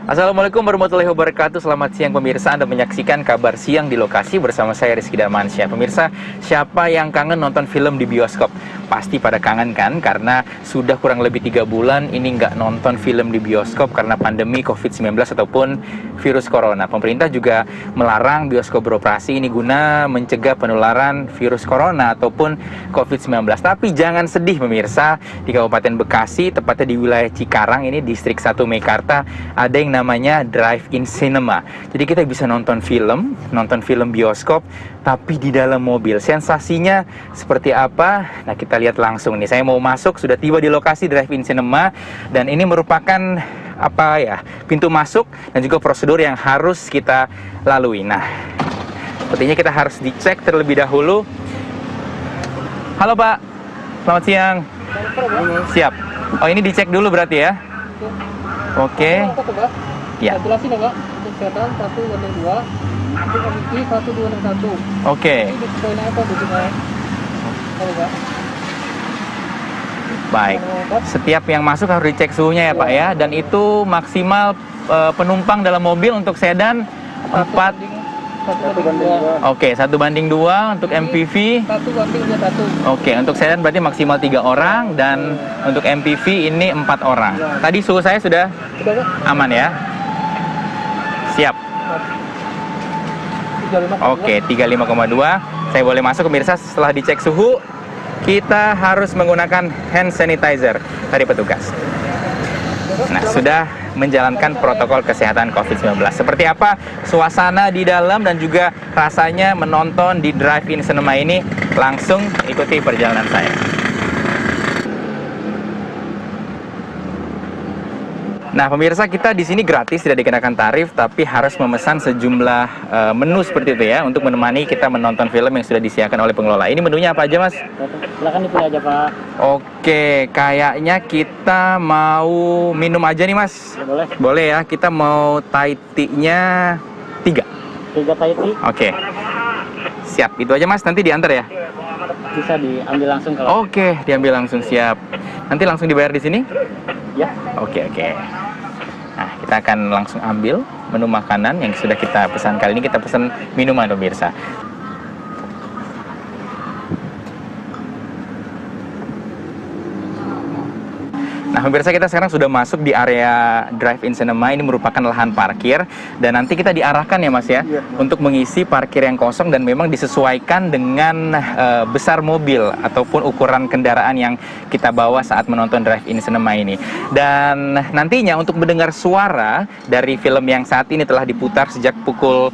Assalamualaikum warahmatullahi wabarakatuh. Selamat siang pemirsa, Anda menyaksikan Kabar Siang di Lokasi bersama saya Rizky Darmansyah. Pemirsa, siapa yang kangen nonton film di bioskop? Pasti pada kangen kan? Karena sudah kurang lebih 3 bulan ini nggak nonton film di bioskop karena pandemi COVID-19 ataupun virus corona. Pemerintah juga melarang bioskop beroperasi ini guna mencegah penularan virus corona ataupun COVID-19. Tapi jangan sedih pemirsa, di Kabupaten Bekasi, tepatnya di wilayah Cikarang ini, Distrik 1 Meikarta, ada yang namanya drive-in cinema. Jadi kita bisa nonton film bioskop, tapi di dalam mobil. Sensasinya seperti apa? Nah, kita lihat langsung nih. Saya mau masuk, sudah tiba di lokasi drive-in cinema, dan ini merupakan pintu masuk dan juga prosedur yang harus kita lalui. Nah, sepertinya kita harus dicek terlebih dahulu. Halo Pak, selamat siang. Siap. Oh, ini dicek dulu berarti ya? Oke. Ya. Jelasin ya Pak, untuk sedan 1/2, untuk komisi 1/2. Oke. Ini poinnya apa tujuannya? Halo Pak. Baik. Setiap yang masuk harus dicek suhunya ya Pak ya. Dan itu maksimal penumpang dalam mobil untuk sedan 4. 1/2. Oke, 1/2 untuk MPV. 1/21. Oke, untuk sedan berarti maksimal 3 orang, dan untuk MPV ini 4 orang. Tadi suhu saya sudah Sudah Pak? aman ya? Siap. 35,2. Oke, 35,2. Saya boleh masuk pemirsa. Setelah dicek suhu, kita harus menggunakan hand sanitizer dari petugas. Nah, sudah menjalankan protokol kesehatan COVID-19. Seperti apa suasana di dalam dan juga rasanya menonton di drive-in cinema ini? Langsung ikuti perjalanan saya. Nah, pemirsa, kita di sini gratis, tidak dikenakan tarif, tapi harus memesan sejumlah menu seperti itu ya, untuk menemani kita menonton film yang sudah disediakan oleh pengelola. Ini menunya apa aja, Mas? Silakan dipilih aja Pak. Oke, kayaknya kita mau minum aja nih, Mas. Ya, boleh. Boleh ya, kita mau Thai tea-nya 3. 3 Thai tea. Oke. Siap, itu aja Mas, nanti diantar ya? Bisa diambil langsung kalau. Oke, diambil langsung, siap. Nanti langsung dibayar di sini? Ya. Oke. Nah, kita akan langsung ambil menu makanan yang sudah kita pesan. Kali ini kita pesan minuman pemirsa. Nah, pemirsa, kita sekarang sudah masuk di area drive-in cinema. Ini merupakan lahan parkir, dan nanti kita diarahkan ya Mas ya, untuk mengisi parkir yang kosong, dan memang disesuaikan dengan besar mobil ataupun ukuran kendaraan yang kita bawa saat menonton drive-in cinema ini. Dan nantinya untuk mendengar suara dari film yang saat ini telah diputar sejak pukul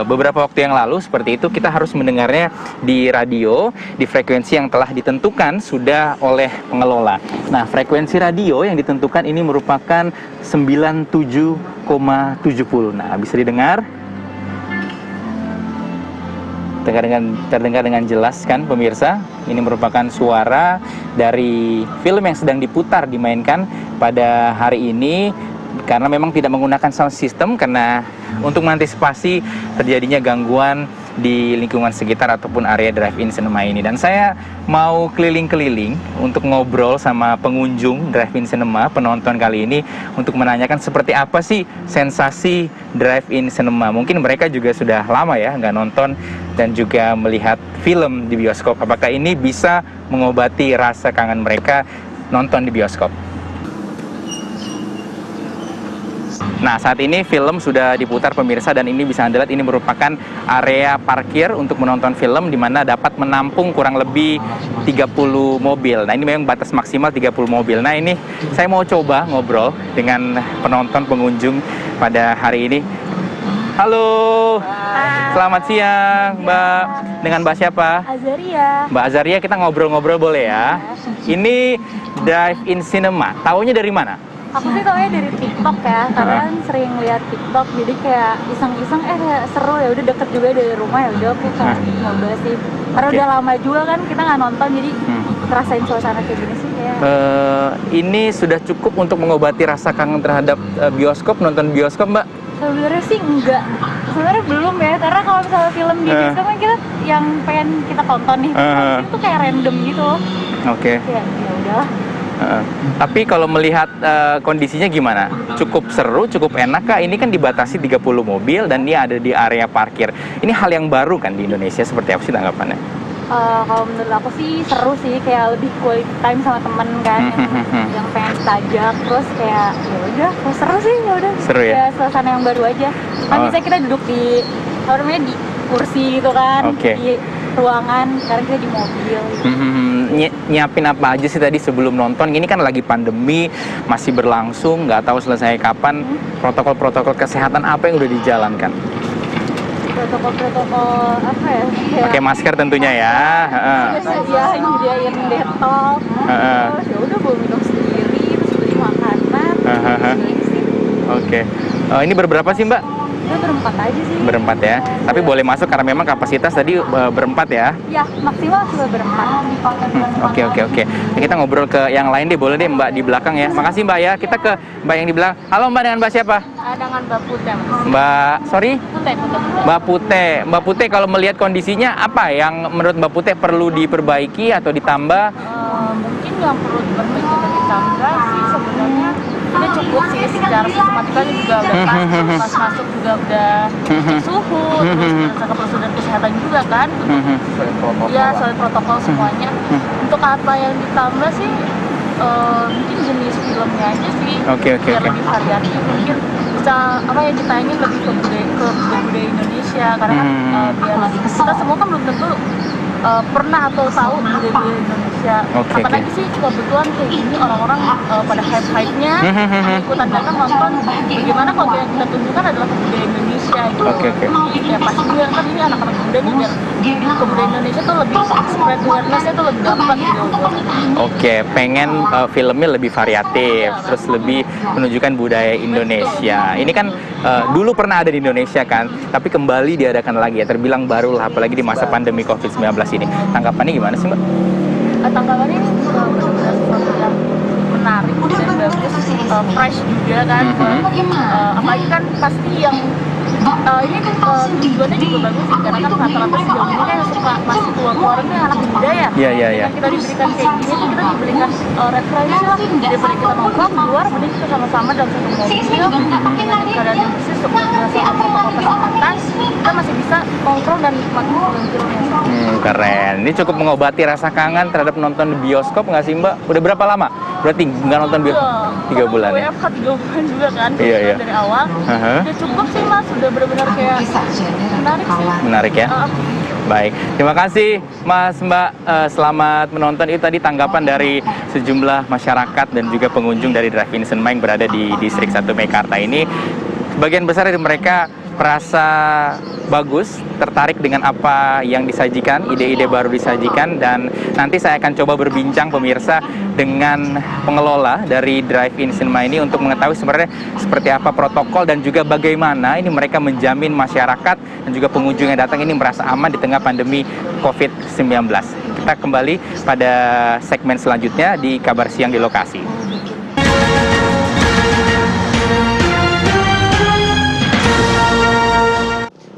beberapa waktu yang lalu, seperti itu, kita harus mendengarnya di radio, di frekuensi yang telah ditentukan sudah oleh pengelola. Nah, frekuensi radio yang ditentukan ini merupakan 97,70. Nah, bisa didengar. Terdengar dengan jelas kan pemirsa? Ini merupakan suara dari film yang sedang dimainkan pada hari ini, karena memang tidak menggunakan sound system, karena untuk mengantisipasi terjadinya gangguan di lingkungan sekitar ataupun area drive-in cinema ini. Dan saya mau keliling-keliling untuk ngobrol sama pengunjung drive-in cinema, penonton kali ini, untuk menanyakan seperti apa sih sensasi drive-in cinema. Mungkin mereka juga sudah lama ya nggak nonton dan juga melihat film di bioskop. Apakah ini bisa mengobati rasa kangen mereka nonton di bioskop? Nah, saat ini film sudah diputar pemirsa, dan ini bisa Anda lihat ini merupakan area parkir untuk menonton film, di mana dapat menampung kurang lebih 30 mobil. Nah, ini memang batas maksimal 30 mobil. Nah, ini saya mau coba ngobrol dengan penonton pengunjung pada hari ini. Halo. Hai. Selamat siang, Mbak. Dengan Mbak siapa? Azaria. Mbak Azaria, kita ngobrol-ngobrol boleh ya? Ini drive-in cinema. Taunya dari mana? Aku sih taunya dari TikTok ya, karena kan sering lihat TikTok, jadi kayak iseng-iseng seru ya, udah deket juga dari rumah, ya udah aku kayak nyoba sih. Karena udah lama juga kan kita nggak nonton, jadi ngerasain suasana kayak gini sih kayak. Ini sudah cukup untuk mengobati rasa kangen terhadap bioskop, nonton bioskop, Mbak? Sebenarnya sih enggak, sebenarnya belum ya, karena kalau misalnya film di bioskop kan kita yang pengen kita tonton nih, itu kayak random gitu. Oke. Ya udahlah. Tapi kalau melihat kondisinya gimana? Cukup seru, cukup enak kah? Ini kan dibatasi 30 mobil dan dia ada di area parkir. Ini hal yang baru kan di Indonesia, seperti apa sih tanggapannya? Kalau menurut aku sih seru sih, kayak lebih quality time sama temen kan, yang pengen tajak, terus kayak ya udah, seru sih, ya udah. Seru ya? Kayak suasana yang baru aja. Kan biasanya kita duduk di apa namanya, di kursi gitu kan, di ruangan, sekarang kita di mobil. Nyiapin apa aja sih tadi sebelum nonton? Ini kan lagi pandemi, masih berlangsung, nggak tahu selesai kapan. Protokol-protokol kesehatan apa yang udah dijalankan? Protokol apa ya? Pakai masker tentunya ya. Nyediain detol. Terus ya udah bawa minum sendiri, terus beli makanan. Oke. Ini berberapa sih Mbak? Kita berempat aja sih. Berempat ya. Tapi boleh masuk karena memang kapasitas tadi berempat ya. Ya, maksimal cuma berempat. Oke. Kita ngobrol ke yang lain deh, boleh deh Mbak di belakang ya. Makasih Mbak ya. Kita ke Mbak yang di belakang. Halo Mbak, dengan Mbak siapa? Dengan Mbak Putih. Mbak Putih, kalau melihat kondisinya apa yang menurut Mbak Putih perlu diperbaiki atau ditambah? Mungkin yang perlu diperbaiki dan ditambah sih sebenarnya ini cukup sih, secara sistematika juga udah pas masuk juga udah cek suhu, terus berdasarkan prosedur kesehatan juga kan, ya soal protokol semuanya. Untuk apa yang ditambah sih, mungkin jenis filmnya aja sih, biar lebih variatif, mungkin bisa apa ya, ditayangin lebih ke budaya Indonesia, karena kan biar kita semua kan belum tentu pernah atau tahu budaya Indonesia. Apalagi sih kebetulan kayak gini orang-orang pada hype-nya ikutan datang nonton, bagaimana kalau yang kita tunjukkan adalah budaya Indonesia gitu. Ya pasti juga kan ini anak-anak muda nih, biar budaya Indonesia tuh lebih spread awareness-nya tuh lebih dapat gitu. Pengen filmnya lebih variatif, terus lebih menunjukkan budaya Indonesia. Ini kan dulu pernah ada di Indonesia kan, tapi kembali diadakan lagi ya, terbilang baru lah, apalagi di masa pandemi COVID-19 ini. Tanggapannya gimana sih Mbak? Tanggapannya benar-benar sesuatu yang menarik dan bagus, fresh juga kan. Apalagi kan pasti yang ini tujuannya juga bagus sih, karena kan rata-rata sejauh ini kan suka masih keluar-keluarnya anak muda ya. Iya. Kita diberikan kayak gini, kita diberikan referensi lah, daripada kita nongkrong di luar, mending kita sama-sama dalam satu mobil dengan keadaan yang bersih, sama protokol kesehatan, kita masih bisa nongkrong dan nikmati film-filmnya. Keren. Ini cukup mengobati rasa kangen terhadap nonton bioskop nggak sih Mbak? Udah berapa lama? Berarti nggak nonton bioskop? 3 bulan ya? WFH 3 bulan juga kan, Iya. dari awal. Ya cukup sih Mas, udah benar-benar kayak menarik sih. Menarik ya? Baik, terima kasih Mas Mbak, selamat menonton. Itu tadi tanggapan dari sejumlah masyarakat dan juga pengunjung dari Drive-In Cinema yang berada di Distrik 1 Meikarta ini. Sebagian besar dari mereka merasa bagus, tertarik dengan apa yang disajikan, ide-ide baru disajikan, dan nanti saya akan coba berbincang pemirsa dengan pengelola dari Drive-In Cinema ini untuk mengetahui sebenarnya seperti apa protokol dan juga bagaimana ini mereka menjamin masyarakat dan juga pengunjung yang datang ini merasa aman di tengah pandemi COVID-19. Kita kembali pada segmen selanjutnya di Kabar Siang di Lokasi.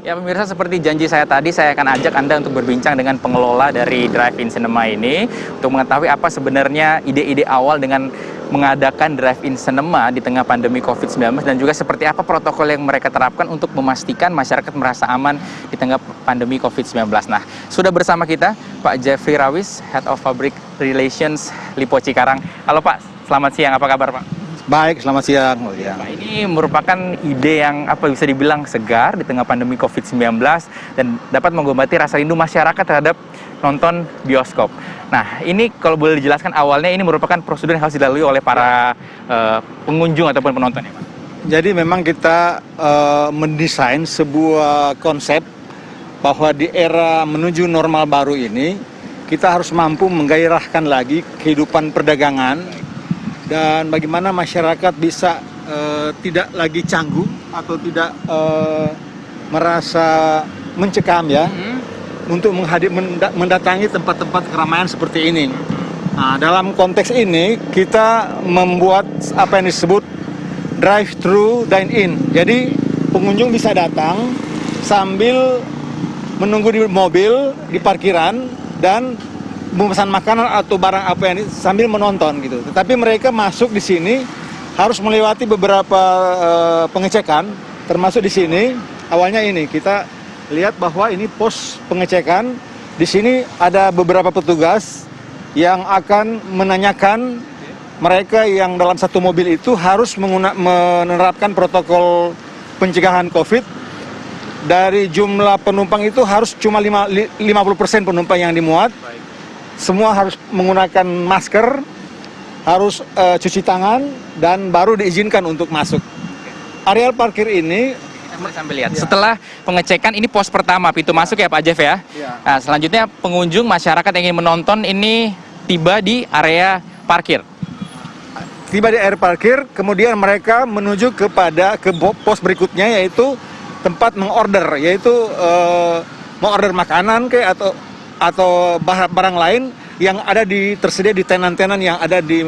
Ya pemirsa, seperti janji saya tadi, saya akan ajak Anda untuk berbincang dengan pengelola dari Drive-In Cinema ini untuk mengetahui apa sebenarnya ide-ide awal dengan mengadakan Drive-In Cinema di tengah pandemi COVID-19 dan juga seperti apa protokol yang mereka terapkan untuk memastikan masyarakat merasa aman di tengah pandemi COVID-19. Nah, sudah bersama kita Pak Jeffrey Rawis, Head of Public Relations Lipo Cikarang. Halo Pak, selamat siang, apa kabar Pak? Baik, selamat siang. Pak, ini merupakan ide yang bisa dibilang segar di tengah pandemi COVID-19 dan dapat mengobati rasa rindu masyarakat terhadap nonton bioskop. Nah, ini kalau boleh dijelaskan awalnya ini merupakan prosedur yang harus dilalui oleh para pengunjung ataupun penonton ya Pak? Jadi memang kita mendesain sebuah konsep bahwa di era menuju normal baru ini kita harus mampu menggairahkan lagi kehidupan perdagangan dan bagaimana masyarakat bisa tidak lagi canggung atau tidak merasa mencekam ya untuk mendatangi tempat-tempat keramaian seperti ini. Nah, dalam konteks ini kita membuat apa yang disebut drive-thru dine-in. Jadi pengunjung bisa datang sambil menunggu di mobil di parkiran dan memesan makanan atau barang apa yang sambil menonton gitu. Tetapi mereka masuk di sini harus melewati beberapa pengecekan, termasuk di sini. Awalnya ini kita lihat bahwa ini pos pengecekan. Di sini ada beberapa petugas yang akan menanyakan mereka yang dalam satu mobil itu harus menerapkan protokol pencegahan COVID. Dari jumlah penumpang itu harus cuma 50% penumpang yang dimuat. Semua harus menggunakan masker, harus cuci tangan, dan baru diizinkan untuk masuk. Areal parkir ini kita boleh sambil lihat. Setelah pengecekan, ini pos pertama, pintu masuk ya Pak Jeff ya. Nah, selanjutnya pengunjung masyarakat yang ingin menonton ini tiba di area parkir. Tiba di area parkir, kemudian mereka menuju ke pos berikutnya, yaitu tempat mengorder, yaitu mengorder makanan atau barang lain yang ada tersedia di tenan-tenan yang ada di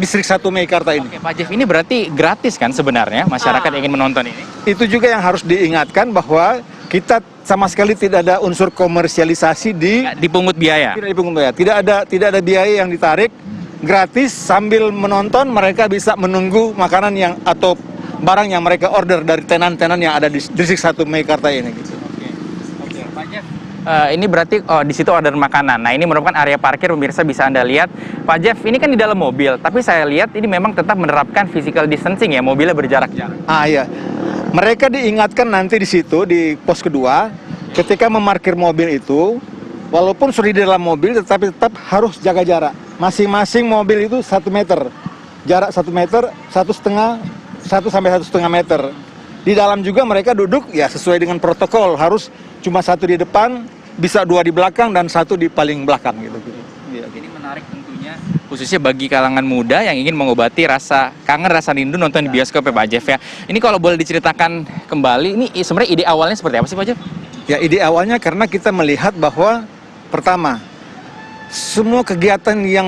distrik 1 Meikarta ini. Oke, Pak Jeff, ini berarti gratis kan sebenarnya masyarakat yang ingin menonton ini? Itu juga yang harus diingatkan bahwa kita sama sekali tidak ada unsur komersialisasi Dipungut biaya. Tidak dipungut biaya. Tidak ada biaya yang ditarik. Gratis, sambil menonton mereka bisa menunggu makanan atau barang yang mereka order dari tenan-tenan yang ada di distrik 1 Meikarta ini gitu. Oke, Pak Jeff. Ini berarti di situ order makanan. Nah, ini merupakan area parkir, pemirsa bisa Anda lihat. Pak Jeff, ini kan di dalam mobil, tapi saya lihat ini memang tetap menerapkan physical distancing ya, mobilnya berjarak-jarak. Iya. Mereka diingatkan nanti di situ di pos kedua, ketika memarkir mobil itu, walaupun sudah di dalam mobil, tetapi tetap harus jaga jarak. Masing-masing mobil itu 1 meter, jarak 1 meter, 1 sampai 1,5 meter. Di dalam juga mereka duduk ya sesuai dengan protokol, harus cuma 1 di depan, bisa 2 di belakang dan 1 di paling belakang gitu. Jadi menarik tentunya, khususnya bagi kalangan muda yang ingin mengobati rasa kangen, rasa rindu nonton di bioskop ya Pak Jeff ya. Ini kalau boleh diceritakan kembali, ini sebenarnya ide awalnya seperti apa sih Pak Jeff? Ya, ide awalnya karena kita melihat bahwa pertama, semua kegiatan yang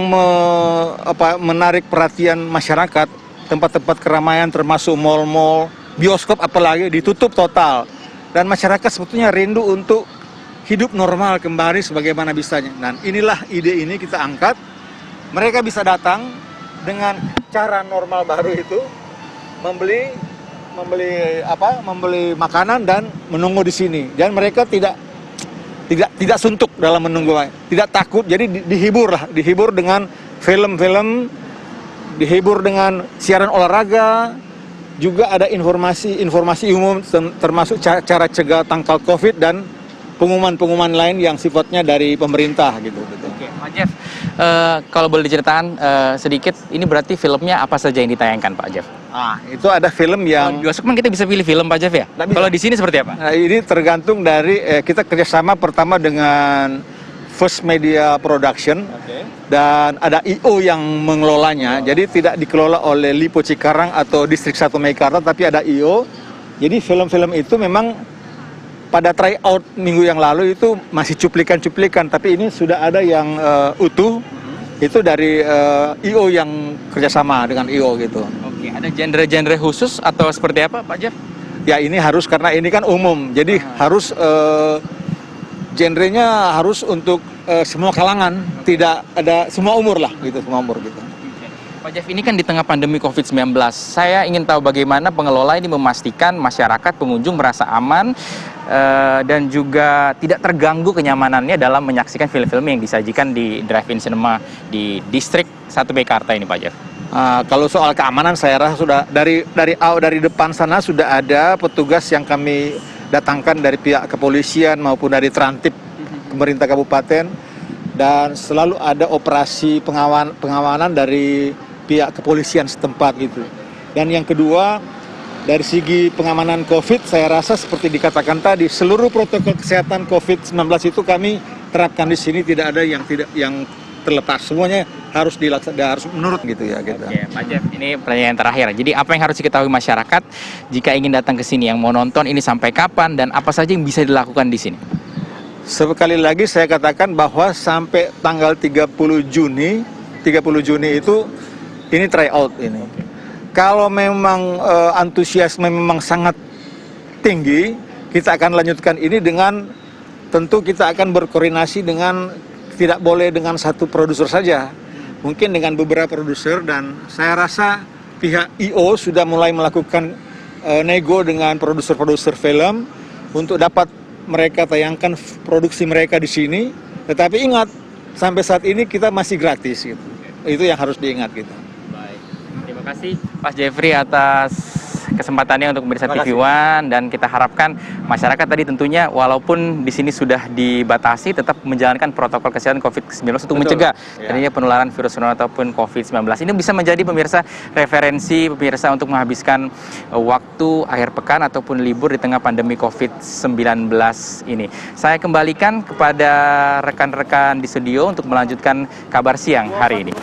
menarik perhatian masyarakat, tempat-tempat keramaian termasuk mal-mal, bioskop apalagi ditutup total. Dan masyarakat sebetulnya rindu untuk hidup normal kembali sebagaimana bisanya. Dan inilah ide ini kita angkat. Mereka bisa datang dengan cara normal baru itu, membeli makanan dan menunggu di sini. Dan mereka tidak suntuk dalam menunggu, tidak takut. Jadi dihibur dengan film-film, dihibur dengan siaran olahraga, juga ada informasi umum termasuk cara cegah tangkal COVID dan pengumuman lain yang sifatnya dari pemerintah gitu. Oke, Pak Jeff, kalau boleh diceritakan sedikit, ini berarti filmnya apa saja yang ditayangkan Pak Jeff? Itu ada film yang bioskop kan kita bisa pilih film Pak Jeff ya? Kalau di sini seperti apa? Nah, ini tergantung dari kita kerjasama pertama dengan First Media Production, dan ada I.O. yang mengelolanya. Jadi tidak dikelola oleh Lipo Cikarang atau Distrik 1 Meikarta, tapi ada I.O. Jadi film-film itu memang pada tryout minggu yang lalu itu masih cuplikan-cuplikan, tapi ini sudah ada yang utuh. Itu dari I.O. yang kerjasama dengan I.O. gitu. Oke, ada genre-genre khusus atau seperti apa Pak Jeff? Ya, ini harus, karena ini kan umum, jadi harus genrenya harus untuk semua kalangan, tidak ada semua umur lah gitu, semua umur gitu. Pak Jeff, ini kan di tengah pandemi COVID-19, saya ingin tahu bagaimana pengelola ini memastikan masyarakat pengunjung merasa aman dan juga tidak terganggu kenyamanannya dalam menyaksikan film-film yang disajikan di drive-in cinema di distrik 1 Meikarta ini Pak Jeff. Kalau soal keamanan saya rasa sudah dari depan sana sudah ada petugas yang kami datangkan dari pihak kepolisian maupun dari Trantip pemerintah kabupaten, dan selalu ada operasi pengawanan dari pihak kepolisian setempat gitu. Dan yang kedua, dari segi pengamanan COVID, saya rasa seperti dikatakan tadi, seluruh protokol kesehatan COVID-19 itu kami terapkan di sini, tidak ada yang terlepas, semuanya harus harus menurut gitu ya gitu. Oke, Pak Jeff, ini pertanyaan terakhir. Jadi apa yang harus diketahui masyarakat jika ingin datang ke sini, yang mau nonton ini sampai kapan dan apa saja yang bisa dilakukan di sini? Sekali lagi saya katakan bahwa sampai tanggal 30 Juni itu ini tryout ini. Kalau memang antusiasme memang sangat tinggi, kita akan lanjutkan ini dengan tentu kita akan berkoordinasi dengan tidak boleh dengan satu produser saja, mungkin dengan beberapa produser, dan saya rasa pihak IO sudah mulai melakukan nego dengan produser-produser film untuk dapat mereka tayangkan produksi mereka di sini. Tetapi ingat, sampai saat ini kita masih gratis gitu. Itu yang harus diingat kita. Baik. Terima kasih Pak Jeffrey atas kesempatannya untuk pemirsa TV One, dan kita harapkan masyarakat tadi tentunya walaupun di sini sudah dibatasi tetap menjalankan protokol kesehatan COVID-19 untuk mencegah terjadinya penularan virus corona ataupun COVID-19. Ini bisa menjadi pemirsa referensi pemirsa untuk menghabiskan waktu akhir pekan ataupun libur di tengah pandemi COVID-19 ini. Saya kembalikan kepada rekan-rekan di studio untuk melanjutkan kabar siang hari ini.